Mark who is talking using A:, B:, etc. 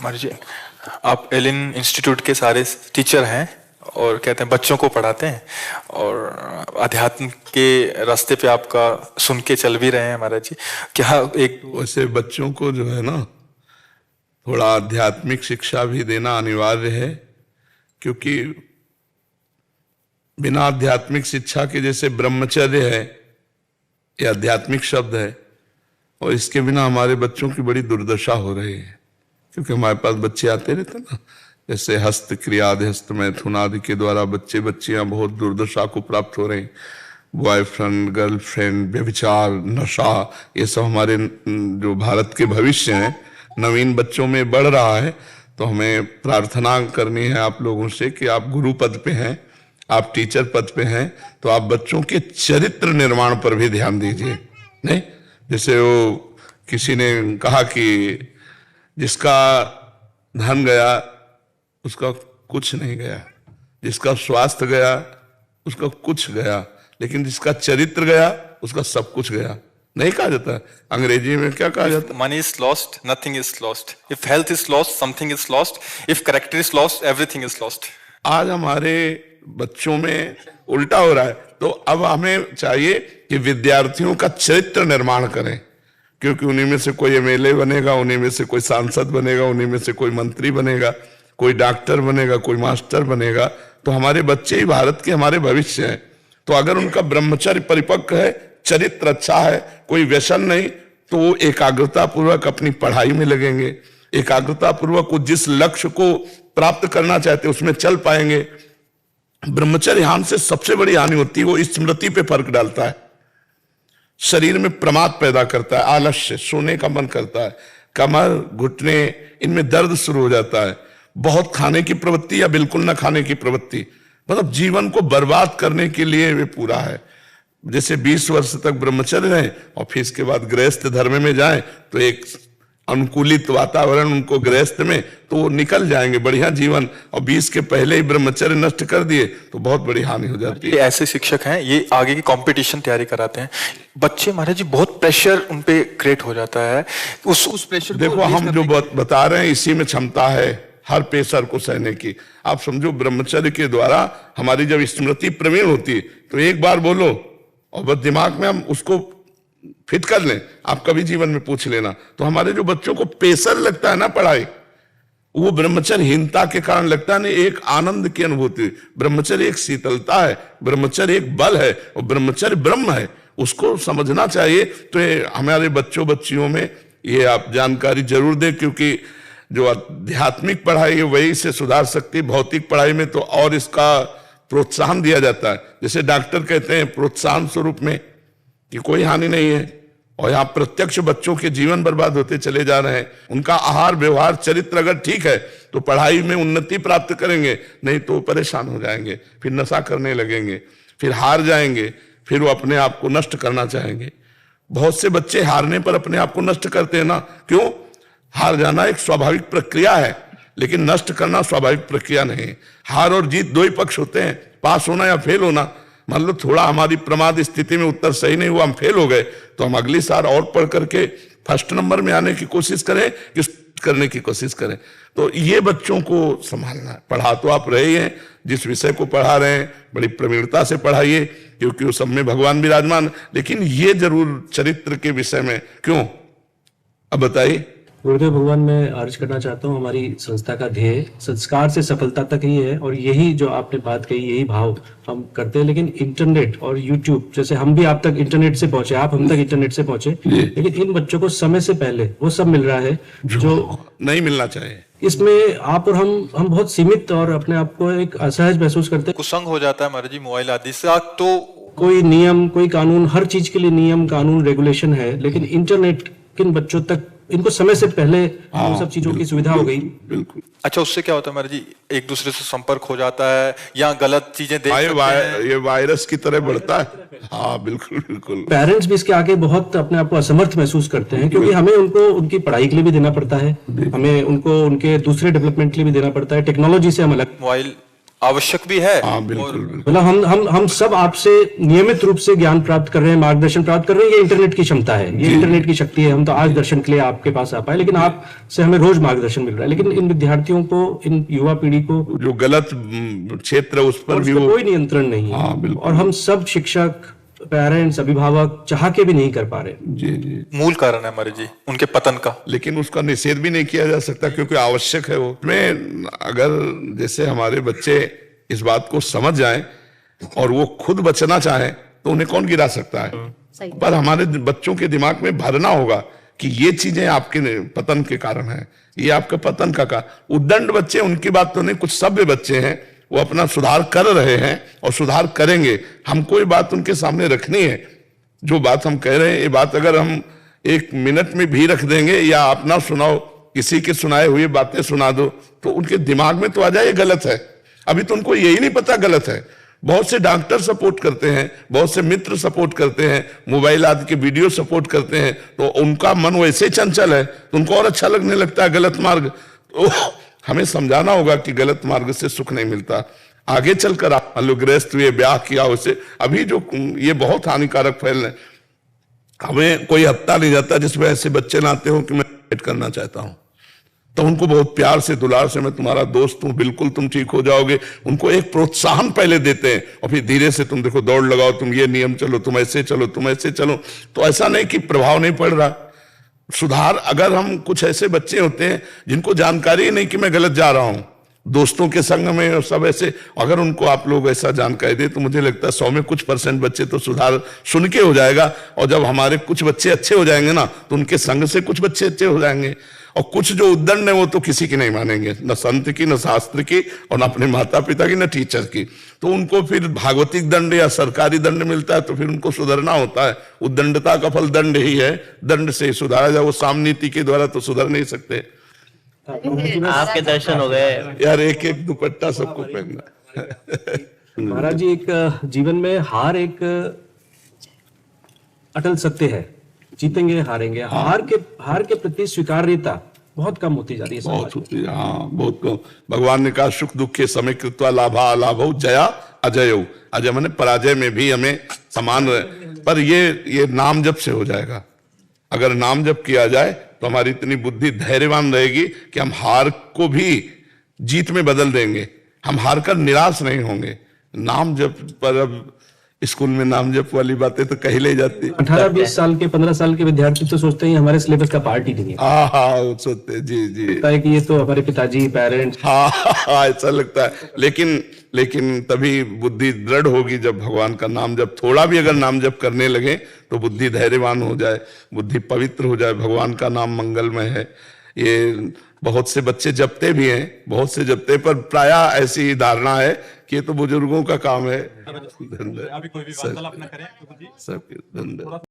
A: मारू जी, आप Elin institute के सारे टीचर हैं और कहते हैं बच्चों को पढ़ाते हैं और अध्यात्म के रास्ते पे आपका सुन के चल भी रहे हैं महाराज जी। क्या एक
B: वैसे बच्चों को जो है ना थोड़ा आध्यात्मिक शिक्षा भी देना अनिवार्य है, क्योंकि बिना आध्यात्मिक शिक्षा के, जैसे ब्रह्मचर्य है ये आध्यात्मिक शब्द है, और इसके बिना हमारे बच्चों की बड़ी दुर्दशा हो रही है। क्योंकि हमारे पास बच्चे आते रहते ना, जैसे हस्त क्रियादि हस्त मैथुन आदि के द्वारा बच्चे बच्चियां बहुत दुर्दशा को प्राप्त हो रहे हैं। बॉयफ्रेंड, गर्लफ्रेंड, व्यभिचार, नशा, ये सब हमारे जो भारत के भविष्य हैं नवीन बच्चों में बढ़ रहा है। तो हमें प्रार्थना करनी है आप लोगों से कि आप गुरु पद पे हैं, आप टीचर पद पे हैं, तो आप बच्चों के चरित्र निर्माण पर भी ध्यान दीजिए। नहीं, जैसे वो किसी ने कहा कि जिसका धन गया उसका कुछ नहीं गया, जिसका स्वास्थ्य गया उसका कुछ गया, लेकिन जिसका चरित्र गया उसका सब कुछ गया। नहीं कहा जाता, अंग्रेजी में क्या कहा जाता?
A: Money is lost, nothing is lost. If health is lost, something is lost. If character is lost, everything is lost.
B: आज हमारे बच्चों में उल्टा हो रहा है। तो अब हमें चाहिए कि विद्यार्थियों का चरित्र निर्माण करें, क्योंकि उन्हीं में से कोई एमएलए बनेगा, उन्हीं में से कोई सांसद बनेगा, उन्हीं में से कोई मंत्री बनेगा, कोई डॉक्टर बनेगा, कोई मास्टर बनेगा। तो हमारे बच्चे ही भारत के हमारे भविष्य हैं। तो अगर उनका ब्रह्मचर्य परिपक्व है, चरित्र अच्छा है, कोई व्यसन नहीं, तो वो एकाग्रता पूर्वक अपनी पढ़ाई में लगेंगे, एकाग्रता पूर्वक वो जिस लक्ष्य को प्राप्त करना चाहते उसमें चल पाएंगे। ब्रह्मचर्य हानि से सबसे बड़ी हानि होती है, वो स्मृति पे फर्क डालता है, शरीर में प्रमाद पैदा करता है, आलस्य, सोने का मन करता है, कमर, घुटने, इनमें दर्द शुरू हो जाता है, बहुत खाने की प्रवृत्ति या बिल्कुल ना खाने की प्रवृत्ति, मतलब जीवन को बर्बाद करने के लिए वे पूरा है। जैसे 20 वर्ष तक ब्रह्मचर्य रहे और फिर इसके बाद गृहस्थ धर्म में जाएं तो एक अनुकूलित वातावरण उनको गृहस्थ में, तो वो निकल जाएंगे बढ़िया जीवन। और 20 के पहले ही ब्रह्मचर्य नष्ट कर दिए तो बहुत बड़ी हानि हो जाती है।
A: ऐसे शिक्षक हैं, ये आगे की कंपटीशन तैयारी कराते हैं बच्चे महाराज जी, बहुत प्रेशर उन पे क्रिएट हो जाता है। उस प्रेशर
B: देखो, हम जो बता रहे हैं इसी में क्षमता है हर प्रेशर को सहने की। आप समझो, ब्रह्मचर्य के द्वारा हमारी जब स्मृति प्रवीण होती है तो एक बार बोलो और बस दिमाग में हम उसको फिट कर लें। आप कभी जीवन में पूछ लेना, तो हमारे जो बच्चों को प्रेशर लगता है ना पढ़ाई, वो ब्रह्मचर्यहीनता के कारण लगता है। नहीं, एक आनंद की अनुभूति, ब्रह्मचर्य एक शीतलता है, ब्रह्मचर्य एक बल है और ब्रह्मचर्य ब्रह्म है, उसको समझना चाहिए। तो हमारे बच्चों बच्चियों में ये आप जानकारी जरूर दें, क्योंकि जो आध्यात्मिक पढ़ाई है वही से सुधार सकती है। भौतिक पढ़ाई में तो और इसका प्रोत्साहन दिया जाता है, जैसे डॉक्टर कहते हैं प्रोत्साहन स्वरूप में कि कोई हानि नहीं है, और यहाँ प्रत्यक्ष बच्चों के जीवन बर्बाद होते चले जा रहे हैं। उनका आहार, व्यवहार, चरित्र अगर ठीक है तो पढ़ाई में उन्नति प्राप्त करेंगे, नहीं तो परेशान हो जाएंगे, फिर नशा करने लगेंगे, फिर हार जाएंगे, फिर वो अपने आप को नष्ट करना चाहेंगे। बहुत से बच्चे हारने पर अपने आप को नष्ट करते हैं ना। क्यों? हार जाना एक स्वाभाविक प्रक्रिया है, लेकिन नष्ट करना स्वाभाविक प्रक्रिया नहीं है। हार और जीत दो ही पक्ष होते हैं, पास होना या फेल होना। मान लो थोड़ा हमारी प्रमाद स्थिति में उत्तर सही नहीं हुआ, हम फेल हो गए, तो हम अगली साल और पढ़ करके फर्स्ट नंबर में आने की कोशिश करें, किस करने की कोशिश करें। तो ये बच्चों को संभालना है। पढ़ा तो आप रहे हैं, जिस विषय को पढ़ा रहे हैं बड़ी प्रवीणता से पढ़ाइए, क्योंकि उस सब में भगवान विराजमान, लेकिन ये जरूर चरित्र के विषय में। क्यों, अब बताइए।
C: गुरुदेव भगवान, मैं अर्ज करना चाहता हूँ, हमारी संस्था का ध्येय संस्कार से सफलता तक ही है, और यही जो आपने बात कही, यही भाव हम करते हैं। लेकिन इंटरनेट और यूट्यूब, जैसे हम भी आप तक इंटरनेट से पहुंचे, आप हम तक इंटरनेट से पहुंचे, लेकिन इन बच्चों को समय से पहले वो सब मिल रहा है जो
B: नहीं मिलना चाहिए।
C: इसमें आप और हम बहुत सीमित और अपने आप को एक असहज महसूस करते हैं।
A: कुसंग हो जाता है महाराज जी मोबाइल आदि से। तो
C: कोई नियम, कोई कानून, हर चीज के लिए नियम, कानून, रेगुलेशन है, लेकिन इंटरनेट किन बच्चों तक, इनको समय से पहले वो सब चीजों की सुविधा हो गई।
B: बिल्कुल।
A: अच्छा, उससे क्या होता है महाराज जी, एक दूसरे से संपर्क हो जाता है या गलत चीजें देख सकते हैं।
B: ये वायरस की तरह बढ़ता है। हाँ, बिल्कुल बिल्कुल।
C: पेरेंट्स भी इसके आगे बहुत अपने आप को असमर्थ महसूस करते हैं, क्योंकि हमें उनको उनकी पढ़ाई के लिए भी देना पड़ता है, हमें उनको उनके दूसरे डेवलपमेंट के लिए भी देना पड़ता है। टेक्नोलॉजी से हम अलग।
A: मोबाइल आवश्यक भी है।
B: हाँ बिल्कुल बिल्कुल।
C: मतलब हम सब आपसे नियमित रूप से ज्ञान प्राप्त कर रहे हैं, मार्गदर्शन प्राप्त कर रहे हैं। ये इंटरनेट की क्षमता है, ये इंटरनेट की शक्ति है। हम तो आज दर्शन के लिए आपके पास आ पाए, लेकिन आपसे हमें रोज मार्गदर्शन मिल रहा है। लेकिन इन विद्यार्थियों को, इन युवा पीढ़ी को
B: जो गलत क्षेत्र है उस पर
C: उस
B: भी
C: पर
B: वो
C: कोई नियंत्रण नहीं है।
B: हाँ, बिल्कुल।
C: और हम सब शिक्षक, पेरेंट्स, अभिभावक चाह के भी नहीं कर पा रहे।
B: जी जी।
A: मूल कारण है हमारे जी उनके पतन का।
B: लेकिन उसका निषेध भी नहीं किया जा सकता क्योंकि आवश्यक है वो। में अगर जैसे हमारे बच्चे इस बात को समझ जाएं और वो खुद बचना चाहें तो उन्हें कौन गिरा सकता है। पर हमारे बच्चों के दिमाग में भरना होगा कि ये चीजें आपके पतन के कारण है, ये आपके पतन का उद्दंड बच्चे, उनकी बात तो नहीं, कुछ सभ्य बच्चे हैं, वो अपना सुधार कर रहे हैं और सुधार करेंगे। हमको ये बात उनके सामने रखनी है। जो बात हम कह रहे हैं, ये बात अगर हम 1 मिनट में भी रख देंगे या आप ना सुनाओ, किसी के सुनाए हुए बातें सुना दो, तो उनके दिमाग में तो आ जाए ये गलत है। अभी तो उनको यही नहीं पता गलत है। बहुत से डॉक्टर सपोर्ट करते हैं, बहुत से मित्र सपोर्ट करते हैं, मोबाइल आदि के वीडियो सपोर्ट करते हैं, तो उनका मन वैसे चंचल है तो उनको और अच्छा लगने लगता है गलत मार्ग। तो हमें समझाना होगा कि गलत मार्ग से सुख नहीं मिलता। आगे चलकर आप मान लो गृहस्थ हुए, ब्याह किया, उसे अभी जो ये बहुत हानिकारक फैल है। हमें कोई हफ्ता नहीं जाता जिसमें ऐसे बच्चे ना आते हो कि मैं डेट करना चाहता हूं, तो उनको बहुत प्यार से, दुलार से, मैं तुम्हारा दोस्त हूं, बिल्कुल तुम ठीक हो जाओगे, उनको एक प्रोत्साहन पहले देते हैं और फिर धीरे से तुम देखो दौड़ लगाओ, तुम ये नियम चलो, तुम ऐसे चलो, तुम ऐसे चलो। तो ऐसा नहीं कि प्रभाव नहीं पड़ रहा। सुधार, अगर हम कुछ ऐसे बच्चे होते हैं जिनको जानकारी नहीं कि मैं गलत जा रहा हूं, दोस्तों के संग में और सब ऐसे, अगर उनको आप लोग ऐसा जानकारी दे तो मुझे लगता है 100 में कुछ % बच्चे तो सुधार सुन के हो जाएगा। और जब हमारे कुछ बच्चे अच्छे हो जाएंगे ना, तो उनके संग से कुछ बच्चे अच्छे हो जाएंगे। और कुछ जो उद्दंड है वो तो किसी की नहीं मानेंगे, न संत की, न शास्त्र की, और न अपने माता पिता की, न टीचर की। तो उनको फिर भागवतिक दंड या सरकारी दंड मिलता है तो फिर उनको सुधरना होता है। उद्दंडता का फल दंड ही है, दंड से ही सुधारा जाए। वो सामनीति के द्वारा तो सुधर नहीं सकते।
D: आपके दर्शन हो गए
B: यार, एक एक दुपट्टा सबको पहनना।
C: महाराज जी, एक जीवन में हार एक अटल सत्य है। जीतेंगे हारेंगे, हार के प्रति स्वीकार्यता बहुत कम होती जा रही है समाज
B: बहुत होती है, हाँ बहुत कम। भगवान ने कहा सुख दुख के समय कृत्वा लाभा अलाभौ जया अजयौ। अजय माने पराजय में भी हमें समान पर ये नाम जप से हो जाएगा। अगर नाम जप किया जाए तो हमारी इतनी बुद्धि धैर्यवान रहेगी कि हम हार को भी जीत में बदल देंगे। हम हार कर निराश नहीं होंगे। नाम जप पर अब स्कूल में नाम जप वाली बातें तो कही ले जाती।
C: 18-20 साल के, 15 साल के विद्यार्थी तो सोचते हैं हमारे सिलेबस का पार्ट ही नहीं है।
B: हाँ सोचते, जी जी,
C: लगता है कि ये तो हमारे पिताजी, पेरेंट्स।
B: हाँ ऐसा लगता है। लेकिन तभी बुद्धि दृढ़ होगी जब भगवान का नाम जब थोड़ा भी अगर नाम जप करने लगे तो बुद्धि धैर्यवान हो जाए, बुद्धि पवित्र हो जाए। भगवान का नाम मंगलमय है। ये बहुत से बच्चे जपते भी हैं, बहुत से जपते, पर प्रायः ऐसी धारणा है कि ये तो बुजुर्गों का काम है। धन्यवाद।